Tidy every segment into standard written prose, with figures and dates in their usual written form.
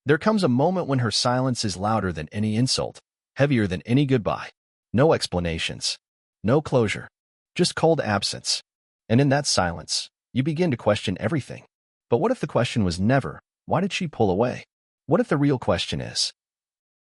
There comes a moment when her silence is louder than any insult, heavier than any goodbye. No explanations, no closure, just cold absence. And in that silence, you begin to question everything. But what if the question was never, why did she pull away? What if the real question is,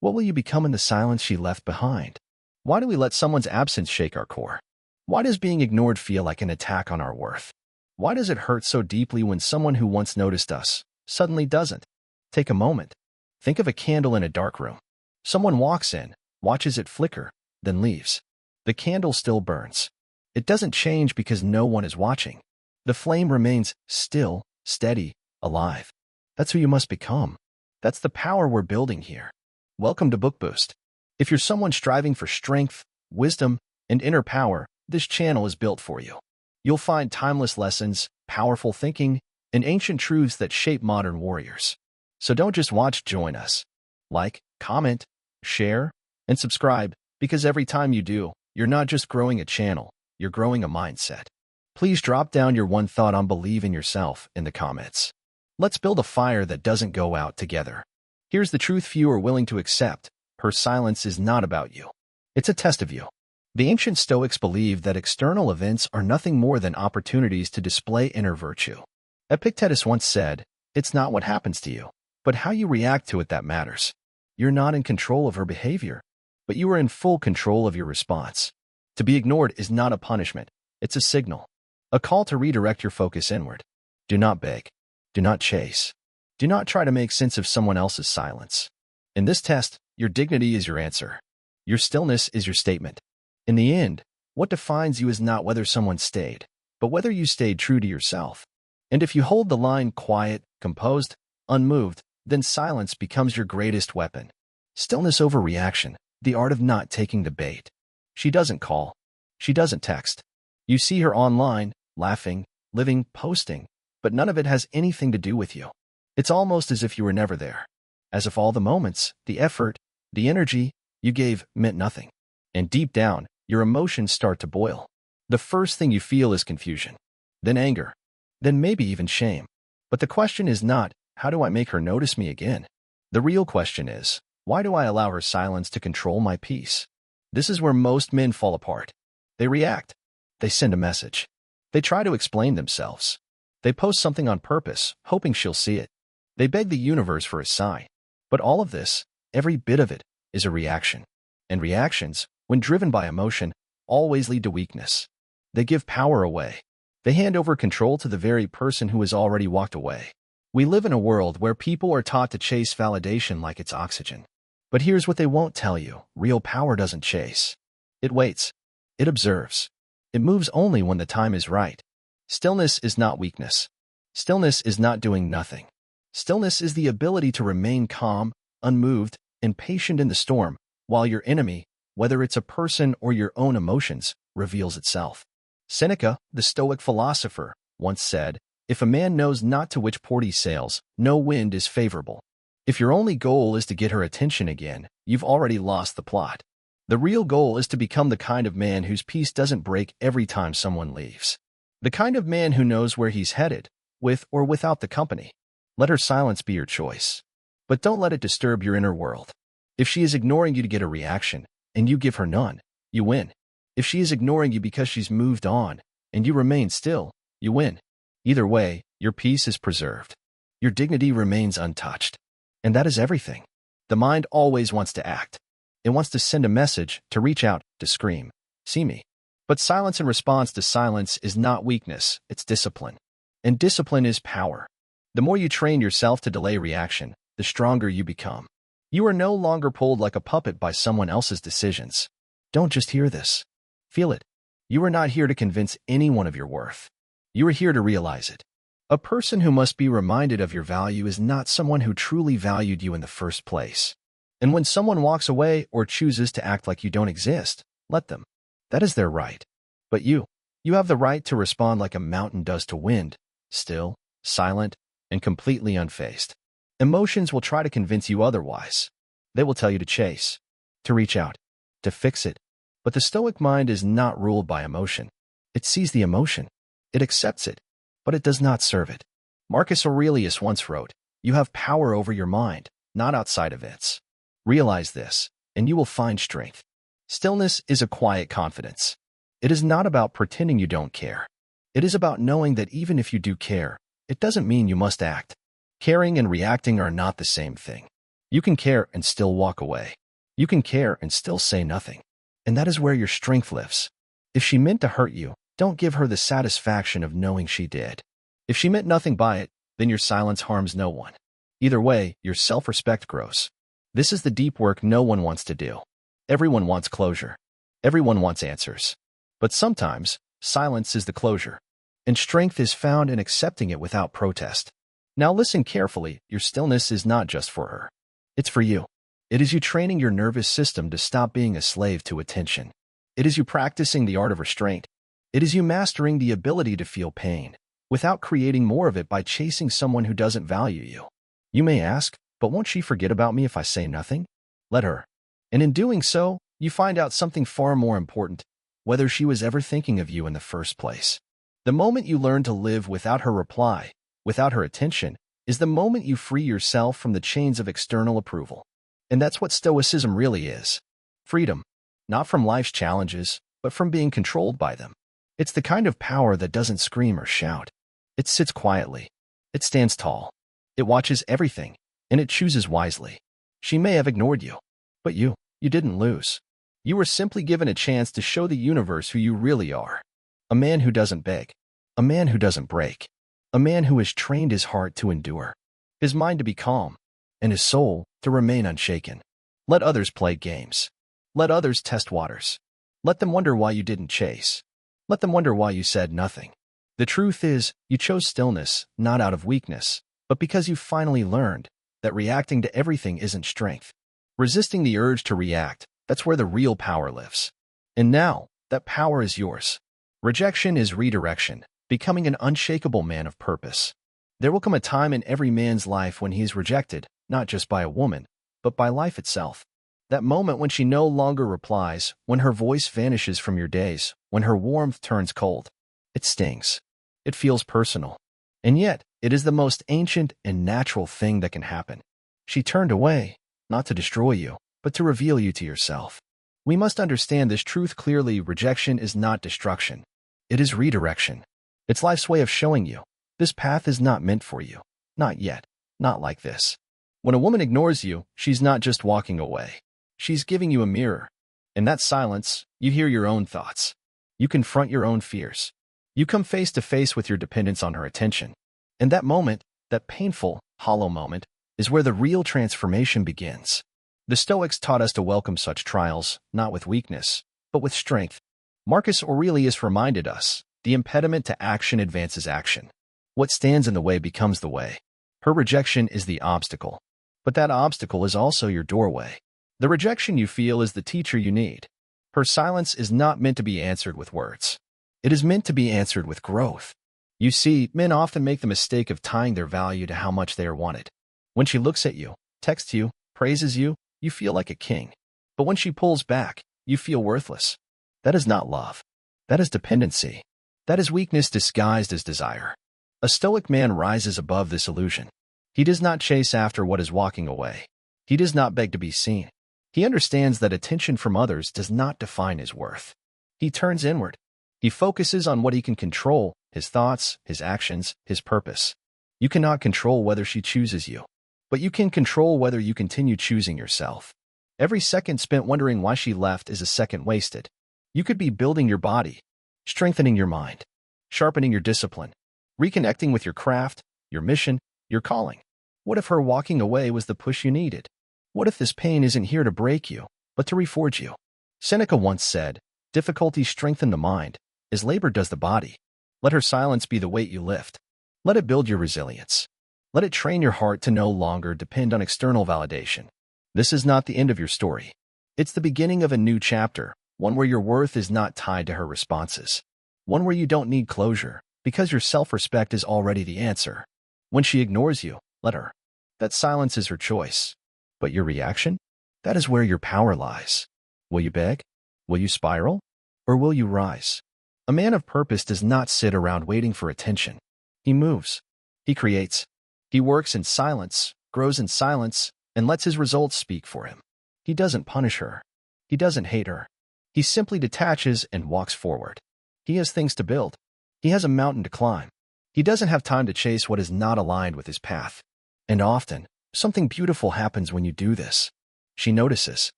what will you become in the silence she left behind? Why do we let someone's absence shake our core? Why does being ignored feel like an attack on our worth? Why does it hurt so deeply when someone who once noticed us suddenly doesn't? Take a moment. Think of a candle in a dark room. Someone walks in, watches it flicker, then leaves. The candle still burns. It doesn't change because no one is watching. The flame remains still, steady, alive. That's who you must become. That's the power we're building here. Welcome to Book Boost. If you're someone striving for strength, wisdom, and inner power, this channel is built for you. You'll find timeless lessons, powerful thinking, and ancient truths that shape modern warriors. So don't just watch, join us. Like, comment, share, and subscribe, because every time you do, you're not just growing a channel, you're growing a mindset. Please drop down your one thought on believe in yourself in the comments. Let's build a fire that doesn't go out together. Here's the truth few are willing to accept. Her silence is not about you. It's a test of you. The ancient Stoics believed that external events are nothing more than opportunities to display inner virtue. Epictetus once said, "It's not what happens to you, but how you react to it that matters." You're not in control of her behavior, but you are in full control of your response. To be ignored is not a punishment, it's a signal. A call to redirect your focus inward. Do not beg. Do not chase. Do not try to make sense of someone else's silence. In this test, your dignity is your answer. Your stillness is your statement. In the end, what defines you is not whether someone stayed, but whether you stayed true to yourself. And if you hold the line quiet, composed, unmoved, then silence becomes your greatest weapon. Stillness over reaction, the art of not taking the bait. She doesn't call. She doesn't text. You see her online, laughing, living, posting, but none of it has anything to do with you. It's almost as if you were never there. As if all the moments, the effort, the energy you gave meant nothing. And deep down, your emotions start to boil. The first thing you feel is confusion, then anger, then maybe even shame. But the question is not, how do I make her notice me again? The real question is, why do I allow her silence to control my peace? This is where most men fall apart. They react. They send a message. They try to explain themselves. They post something on purpose, hoping she'll see it. They beg the universe for a sign. But all of this, every bit of it, is a reaction. And reactions, when driven by emotion, always lead to weakness. They give power away. They hand over control to the very person who has already walked away. We live in a world where people are taught to chase validation like it's oxygen. But here's what they won't tell you. Real power doesn't chase. It waits. It observes. It moves only when the time is right. Stillness is not weakness. Stillness is not doing nothing. Stillness is the ability to remain calm, unmoved, and patient in the storm, while your enemy, whether it's a person or your own emotions, reveals itself. Seneca, the Stoic philosopher, once said, "If a man knows not to which port he sails, no wind is favorable." If your only goal is to get her attention again, you've already lost the plot. The real goal is to become the kind of man whose peace doesn't break every time someone leaves. The kind of man who knows where he's headed, with or without the company. Let her silence be your choice. But don't let it disturb your inner world. If she is ignoring you to get a reaction, and you give her none, you win. If she is ignoring you because she's moved on, and you remain still, you win. Either way, your peace is preserved. Your dignity remains untouched. And that is everything. The mind always wants to act. It wants to send a message, to reach out, to scream, "See me." But silence in response to silence is not weakness, it's discipline. And discipline is power. The more you train yourself to delay reaction, the stronger you become. You are no longer pulled like a puppet by someone else's decisions. Don't just hear this. Feel it. You are not here to convince anyone of your worth. You are here to realize it. A person who must be reminded of your value is not someone who truly valued you in the first place. And when someone walks away or chooses to act like you don't exist, let them. That is their right. But you have the right to respond like a mountain does to wind, still, silent, and completely unfazed. Emotions will try to convince you otherwise. They will tell you to chase, to reach out, to fix it. But the Stoic mind is not ruled by emotion. It sees the emotion. It accepts it, but it does not serve it. Marcus Aurelius once wrote, "You have power over your mind, not outside events. Realize this, and you will find strength. Stillness is a quiet confidence. It is not about pretending you don't care. It is about knowing that even if you do care, it doesn't mean you must act. Caring and reacting are not the same thing. You can care and still walk away. You can care and still say nothing. And that is where your strength lives. If she meant to hurt you, don't give her the satisfaction of knowing she did. If she meant nothing by it, then your silence harms no one. Either way, your self-respect grows. This is the deep work no one wants to do. Everyone wants closure. Everyone wants answers. But sometimes, silence is the closure. And strength is found in accepting it without protest. Now listen carefully, your stillness is not just for her. It's for you. It is you training your nervous system to stop being a slave to attention. It is you practicing the art of restraint. It is you mastering the ability to feel pain, without creating more of it by chasing someone who doesn't value you. You may ask, but won't she forget about me if I say nothing? Let her. And in doing so, you find out something far more important, whether she was ever thinking of you in the first place. The moment you learn to live without her reply, without her attention, is the moment you free yourself from the chains of external approval. And that's what Stoicism really is. Freedom, not from life's challenges, but from being controlled by them. It's the kind of power that doesn't scream or shout. It sits quietly. It stands tall. It watches everything, and it chooses wisely. She may have ignored you, but you didn't lose. You were simply given a chance to show the universe who you really are. A man who doesn't beg. A man who doesn't break. A man who has trained his heart to endure. His mind to be calm, and his soul to remain unshaken. Let others play games. Let others test waters. Let them wonder why you didn't chase. Let them wonder why you said nothing. The truth is, you chose stillness, not out of weakness, but because you finally learned that reacting to everything isn't strength. Resisting the urge to react, that's where the real power lives. And now, that power is yours. Rejection is redirection, becoming an unshakable man of purpose. There will come a time in every man's life when he is rejected, not just by a woman, but by life itself. That moment when she no longer replies, when her voice vanishes from your days, when her warmth turns cold. It stings. It feels personal. And yet, it is the most ancient and natural thing that can happen. She turned away, not to destroy you, but to reveal you to yourself. We must understand this truth clearly. Rejection is not destruction. It is redirection. It's life's way of showing you, this path is not meant for you. Not yet. Not like this. When a woman ignores you, she's not just walking away. She's giving you a mirror. In that silence, you hear your own thoughts. You confront your own fears. You come face to face with your dependence on her attention. And that moment, that painful, hollow moment, is where the real transformation begins. The Stoics taught us to welcome such trials, not with weakness, but with strength. Marcus Aurelius reminded us, the impediment to action advances action. What stands in the way becomes the way. Her rejection is the obstacle. But that obstacle is also your doorway. The rejection you feel is the teacher you need. Her silence is not meant to be answered with words. It is meant to be answered with growth. You see, men often make the mistake of tying their value to how much they are wanted. When she looks at you, texts you, praises you, you feel like a king. But when she pulls back, you feel worthless. That is not love. That is dependency. That is weakness disguised as desire. A Stoic man rises above this illusion. He does not chase after what is walking away. He does not beg to be seen. He understands that attention from others does not define his worth. He turns inward. He focuses on what he can control, his thoughts, his actions, his purpose. You cannot control whether she chooses you, but you can control whether you continue choosing yourself. Every second spent wondering why she left is a second wasted. You could be building your body, strengthening your mind, sharpening your discipline, reconnecting with your craft, your mission, your calling. What if her walking away was the push you needed? What if this pain isn't here to break you, but to reforge you? Seneca once said, difficulties strengthen the mind, as labor does the body. Let her silence be the weight you lift. Let it build your resilience. Let it train your heart to no longer depend on external validation. This is not the end of your story. It's the beginning of a new chapter, one where your worth is not tied to her responses. One where you don't need closure, because your self-respect is already the answer. When she ignores you, let her. That silence is her choice. But your reaction? That is where your power lies. Will you beg? Will you spiral? Or will you rise? A man of purpose does not sit around waiting for attention. He moves. He creates. He works in silence, grows in silence, and lets his results speak for him. He doesn't punish her. He doesn't hate her. He simply detaches and walks forward. He has things to build. He has a mountain to climb. He doesn't have time to chase what is not aligned with his path. And often, something beautiful happens when you do this. She notices.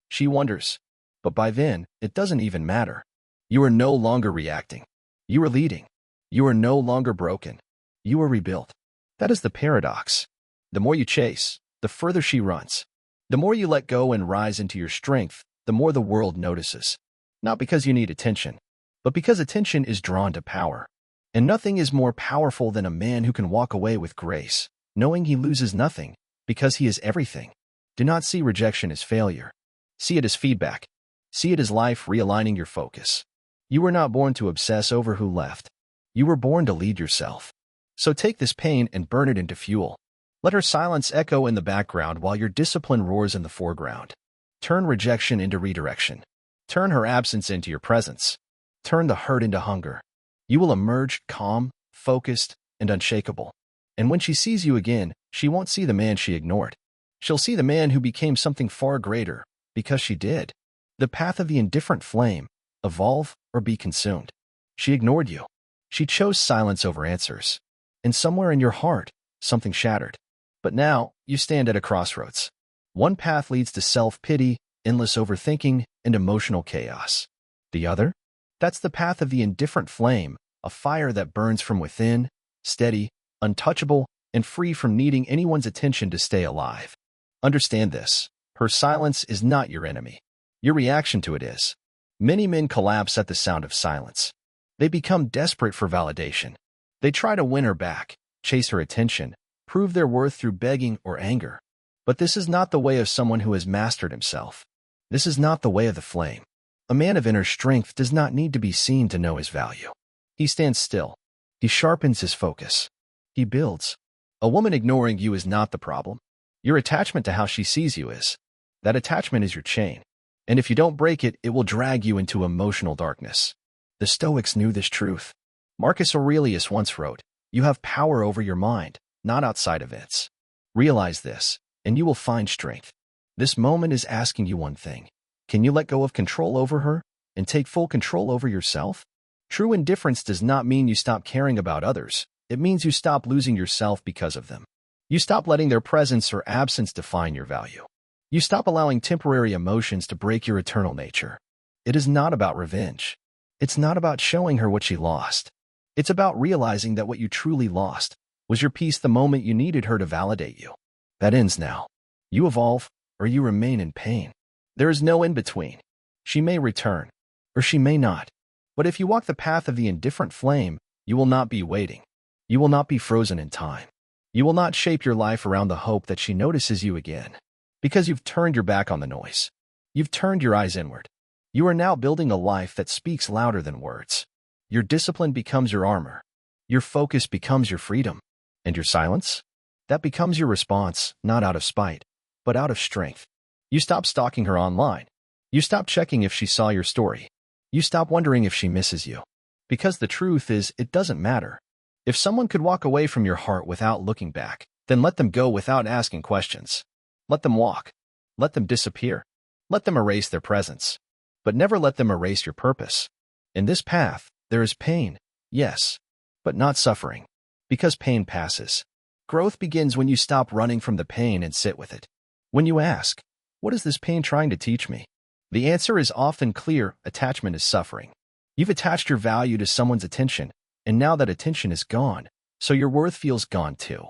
She wonders. But by then, it doesn't even matter. You are no longer reacting. You are leading. You are no longer broken. You are rebuilt. That is the paradox. The more you chase, the further she runs. The more you let go and rise into your strength, the more the world notices. Not because you need attention, but because attention is drawn to power. And nothing is more powerful than a man who can walk away with grace, knowing he loses nothing, because he is everything. Do not see rejection as failure. See it as feedback. See it as life realigning your focus. You were not born to obsess over who left. You were born to lead yourself. So take this pain and burn it into fuel. Let her silence echo in the background while your discipline roars in the foreground. Turn rejection into redirection. Turn her absence into your presence. Turn the hurt into hunger. You will emerge calm, focused, and unshakable. And when she sees you again, she won't see the man she ignored. She'll see the man who became something far greater, because she did. The path of the indifferent flame, evolve or be consumed. She ignored you. She chose silence over answers. And somewhere in your heart, something shattered. But now, you stand at a crossroads. One path leads to self-pity, endless overthinking, and emotional chaos. The other? That's the path of the indifferent flame, a fire that burns from within, steady, untouchable, and free from needing anyone's attention to stay alive. Understand this. Her silence is not your enemy. Your reaction to it is. Many men collapse at the sound of silence. They become desperate for validation. They try to win her back, chase her attention, prove their worth through begging or anger. But this is not the way of someone who has mastered himself. This is not the way of the flame. A man of inner strength does not need to be seen to know his value. He stands still. He sharpens his focus. He builds. A woman ignoring you is not the problem. Your attachment to how she sees you is. That attachment is your chain. And if you don't break it, it will drag you into emotional darkness. The Stoics knew this truth. Marcus Aurelius once wrote, "You have power over your mind, not outside events." Realize this, and you will find strength. This moment is asking you one thing. Can you let go of control over her and take full control over yourself? True indifference does not mean you stop caring about others. It means you stop losing yourself because of them. You stop letting their presence or absence define your value. You stop allowing temporary emotions to break your eternal nature. It is not about revenge. It's not about showing her what she lost. It's about realizing that what you truly lost was your peace the moment you needed her to validate you. That ends now. You evolve, or you remain in pain. There is no in-between. She may return, or she may not. But if you walk the path of the indifferent flame, you will not be waiting. You will not be frozen in time. You will not shape your life around the hope that she notices you again. Because you've turned your back on the noise. You've turned your eyes inward. You are now building a life that speaks louder than words. Your discipline becomes your armor. Your focus becomes your freedom. And your silence? That becomes your response, not out of spite, but out of strength. You stop stalking her online. You stop checking if she saw your story. You stop wondering if she misses you. Because the truth is, it doesn't matter. If someone could walk away from your heart without looking back, then let them go without asking questions. Let them walk. Let them disappear. Let them erase their presence. But never let them erase your purpose. In this path, there is pain, yes, but not suffering. Because pain passes. Growth begins when you stop running from the pain and sit with it. When you ask, what is this pain trying to teach me? The answer is often clear: attachment is suffering. You've attached your value to someone's attention, and now that attention is gone, so your worth feels gone too.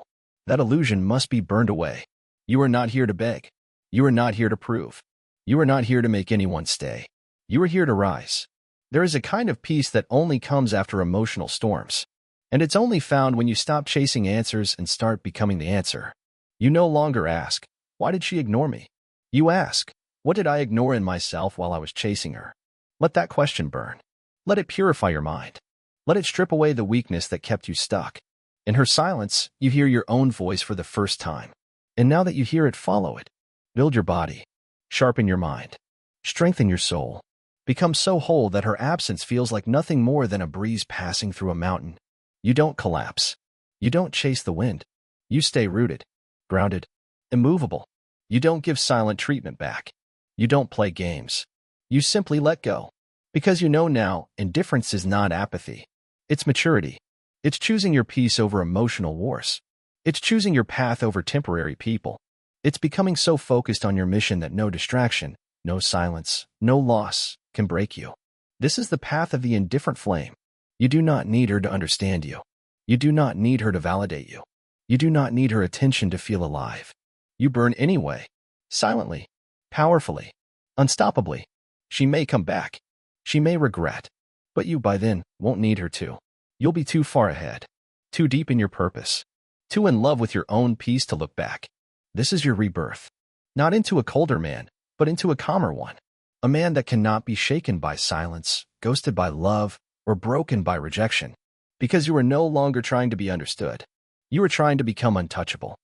That illusion must be burned away. You are not here to beg. You are not here to prove. You are not here to make anyone stay. You are here to rise. There is a kind of peace that only comes after emotional storms. And it's only found when you stop chasing answers and start becoming the answer. You no longer ask, why did she ignore me? You ask, what did I ignore in myself while I was chasing her? Let that question burn. Let it purify your mind. Let it strip away the weakness that kept you stuck. In her silence, you hear your own voice for the first time. And now that you hear it, follow it. Build your body. Sharpen your mind. Strengthen your soul. Become so whole that her absence feels like nothing more than a breeze passing through a mountain. You don't collapse. You don't chase the wind. You stay rooted, grounded, immovable. You don't give silent treatment back. You don't play games. You simply let go. Because you know now, indifference is not apathy. It's maturity. It's choosing your peace over emotional wars. It's choosing your path over temporary people. It's becoming so focused on your mission that no distraction, no silence, no loss can break you. This is the path of the indifferent flame. You do not need her to understand you. You do not need her to validate you. You do not need her attention to feel alive. You burn anyway, silently, powerfully, unstoppably. She may come back. She may regret. But you by then won't need her to. You'll be too far ahead, too deep in your purpose, too in love with your own peace to look back. This is your rebirth. Not into a colder man, but into a calmer one. A man that cannot be shaken by silence, ghosted by love, or broken by rejection. Because you are no longer trying to be understood. You are trying to become untouchable.